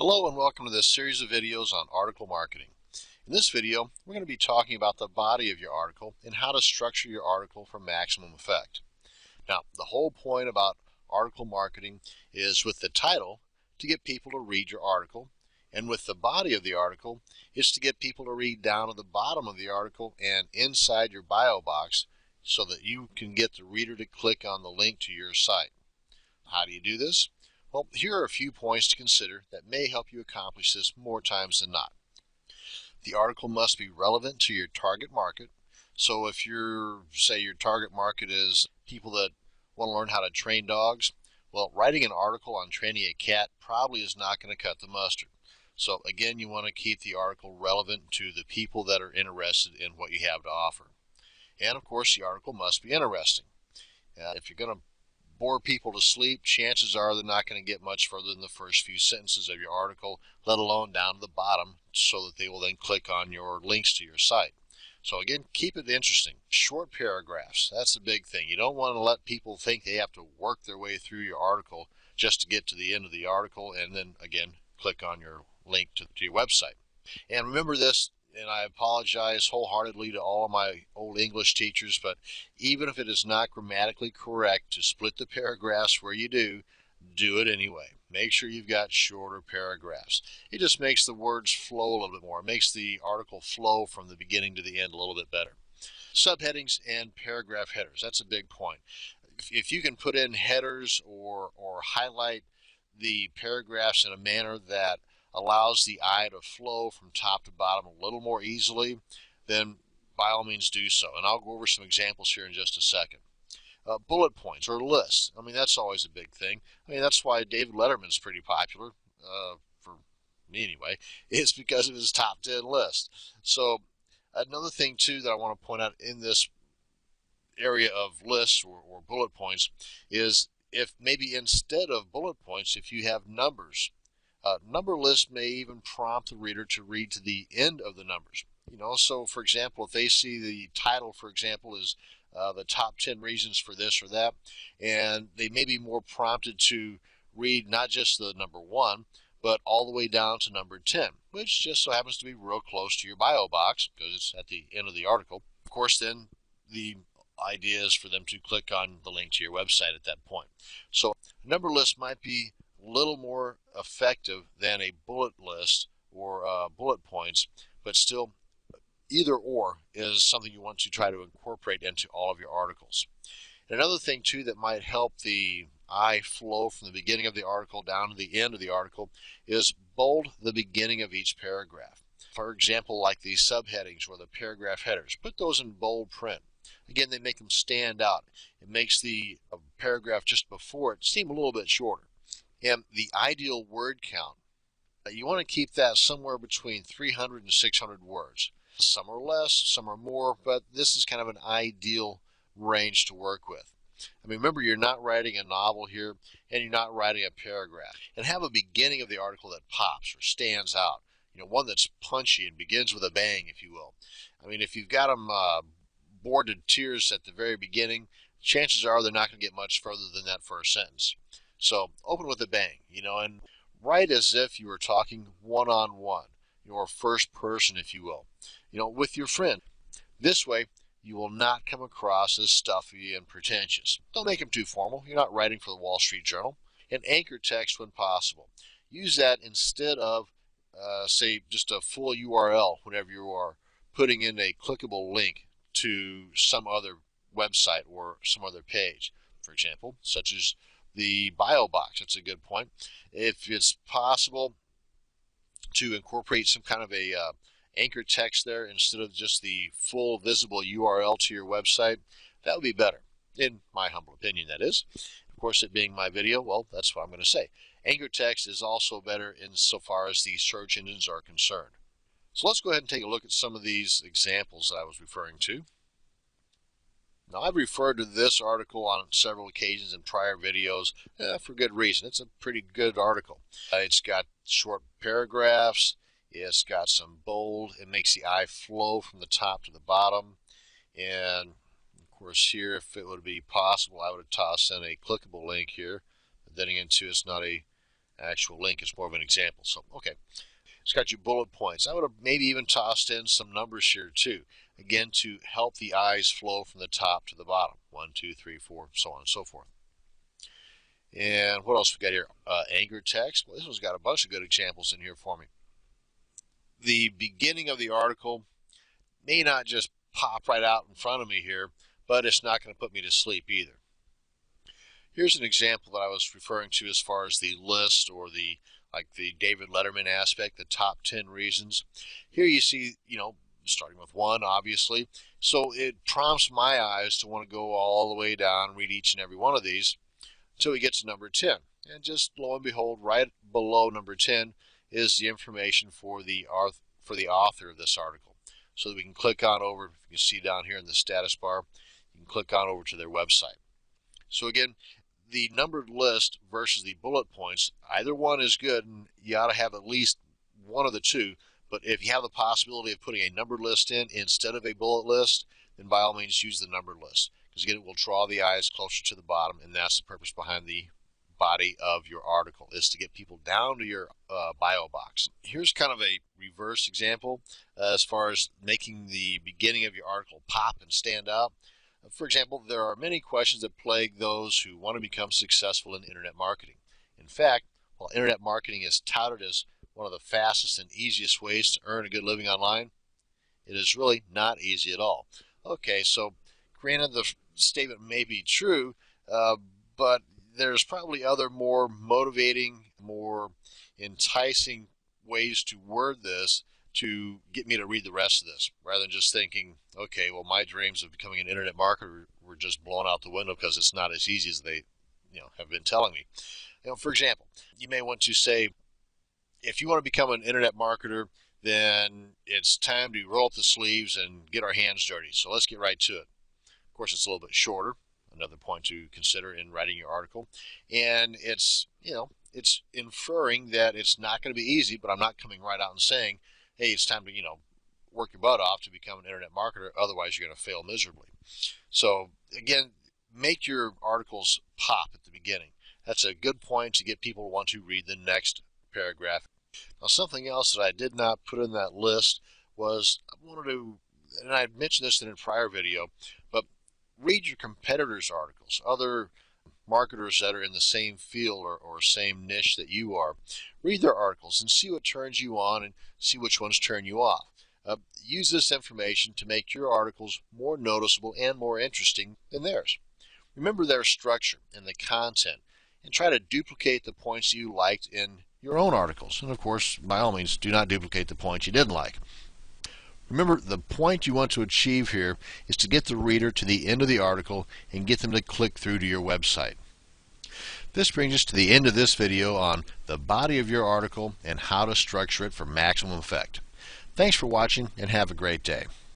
Hello and welcome to this series of videos on article marketing. In this video, we're going to be talking about the body of your article and how to structure your article for maximum effect. Now, the whole point about article marketing is with the title to get people to read your article, and with the body of the article is to get people to read down to the bottom of the article and inside your bio box so that you can get the reader to click on the link to your site. How do you do this? Well, here are a few points to consider that may help you accomplish this more times than not. The article must be relevant to your target market. So if your target market is people that want to learn how to train dogs, well, writing an article on training a cat probably is not going to cut the mustard. So again, you want to keep the article relevant to the people that are interested in what you have to offer. And of course, the article must be interesting. If you're going to bore people to sleep, chances are they're not going to get much further than the first few sentences of your article, let alone down to the bottom, so that they will then click on your links to your site. So again, keep it interesting. Short paragraphs, that's the big thing. You don't want to let people think they have to work their way through your article just to get to the end of the article and then again click on your link to your website. And remember this, and I apologize wholeheartedly to all of my old English teachers, but even if it is not grammatically correct to split the paragraphs where you do it anyway. Make sure you've got shorter paragraphs. It just makes the words flow a little bit more. It makes the article flow from the beginning to the end a little bit better. Subheadings and paragraph headers, that's a big point. If you can put in headers or highlight the paragraphs in a manner that allows the eye to flow from top to bottom a little more easily, then by all means do so. And I'll go over some examples here in just a second. Bullet points or lists. I mean, that's always a big thing. I mean, that's why David Letterman's pretty popular, for me anyway. It's because of his top 10 list. So another thing too that I want to point out in this area of lists or bullet points is if maybe instead of bullet points, if you have numbers. Number list may even prompt the reader to read to the end of the numbers. So for example, if they see the title, for example, is the top 10 reasons for this or that, and they may be more prompted to read not just the number 1, but all the way down to number 10, which just so happens to be real close to your bio box because it's at the end of the article. Of course, then the idea is for them to click on the link to your website at that point. So a number list might be a little more effective than a bullet list or bullet points, but still either or is something you want to try to incorporate into all of your articles. And another thing too that might help the eye flow from the beginning of the article down to the end of the article is bold the beginning of each paragraph. For example, like the subheadings or the paragraph headers, put those in bold print. Again, they make them stand out. It makes the paragraph just before it seem a little bit shorter. And the ideal word count, you want to keep that somewhere between 300 and 600 words. Some are less, some are more, but this is kind of an ideal range to work with. I mean, remember, you're not writing a novel here, and you're not writing a paragraph. And have a beginning of the article that pops or stands out. One that's punchy and begins with a bang, if you will. I mean, if you've got them bored to tears at the very beginning, chances are they're not going to get much further than that first sentence. So open with a bang, and write as if you were talking one-on-one, or first person, if you will, with your friend. This way, you will not come across as stuffy and pretentious. Don't make them too formal. You're not writing for the Wall Street Journal. And anchor text when possible. Use that instead of, say, just a full URL whenever you are putting in a clickable link to some other website or some other page, for example, such as the bio box. That's a good point. If it's possible to incorporate some kind of a anchor text there instead of just the full visible URL to your website, that would be better, in my humble opinion, that is. Of course, it being my video, well, that's what I'm going to say. Anchor text is also better insofar as the search engines are concerned. So let's go ahead and take a look at some of these examples that I was referring to. Now, I've referred to this article on several occasions in prior videos for good reason. It's a pretty good article. It's got short paragraphs. It's got some bold. It makes the eye flow from the top to the bottom. And, of course, here, if it would be possible, I would have tossed in a clickable link here. But then again, too, it's not a actual link. It's more of an example. So, okay. It's got your bullet points. I would have maybe even tossed in some numbers here too. Again, to help the eyes flow from the top to the bottom. 1, 2, 3, 4, so on and so forth. And what else we got here? Anchor text. Well, this one's got a bunch of good examples in here for me. The beginning of the article may not just pop right out in front of me here, but it's not going to put me to sleep either. Here's an example that I was referring to as far as the list, or the David Letterman aspect, the top 10 reasons. Here you see, starting with 1, obviously. So it prompts my eyes to want to go all the way down and read each and every one of these until we get to number 10. And just lo and behold, right below number 10 is the information for the author of this article. So that we can click on over, you can see down here in the status bar, you can click on over to their website. So again, the numbered list versus the bullet points, either one is good, and you ought to have at least one of the two. But if you have the possibility of putting a numbered list in instead of a bullet list, then by all means use the numbered list. Because again, it will draw the eyes closer to the bottom, and that's the purpose behind the body of your article, is to get people down to your bio box. Here's kind of a reverse example as far as making the beginning of your article pop and stand out. For example, there are many questions that plague those who want to become successful in internet marketing. In fact, while internet marketing is touted as one of the fastest and easiest ways to earn a good living online, it is really not easy at all. Okay, so granted, the statement may be true, but there's probably other more motivating, more enticing ways to word this to get me to read the rest of this, rather than just thinking, okay, well, my dreams of becoming an internet marketer were just blown out the window because it's not as easy as they have been telling me. For example, you may want to say, if you want to become an internet marketer, then it's time to roll up the sleeves and get our hands dirty. So let's get right to it. Of course, it's a little bit shorter. Another point to consider in writing your article. And it's inferring that it's not going to be easy, but I'm not coming right out and saying, hey, it's time to, work your butt off to become an internet marketer. Otherwise, you're going to fail miserably. So again, make your articles pop at the beginning. That's a good point to get people to want to read the next paragraph. Now, something else that I did not put in that list was, I wanted to, and I mentioned this in a prior video, but read your competitors' articles, other marketers that are in the same field or same niche that you are. Read their articles and see what turns you on and see which ones turn you off. Use this information to make your articles more noticeable and more interesting than theirs. Remember their structure and the content, and try to duplicate the points you liked in your own articles. And of course, by all means, do not duplicate the points you didn't like. Remember, the point you want to achieve here is to get the reader to the end of the article and get them to click through to your website. This brings us to the end of this video on the body of your article and how to structure it for maximum effect. Thanks for watching, and have a great day.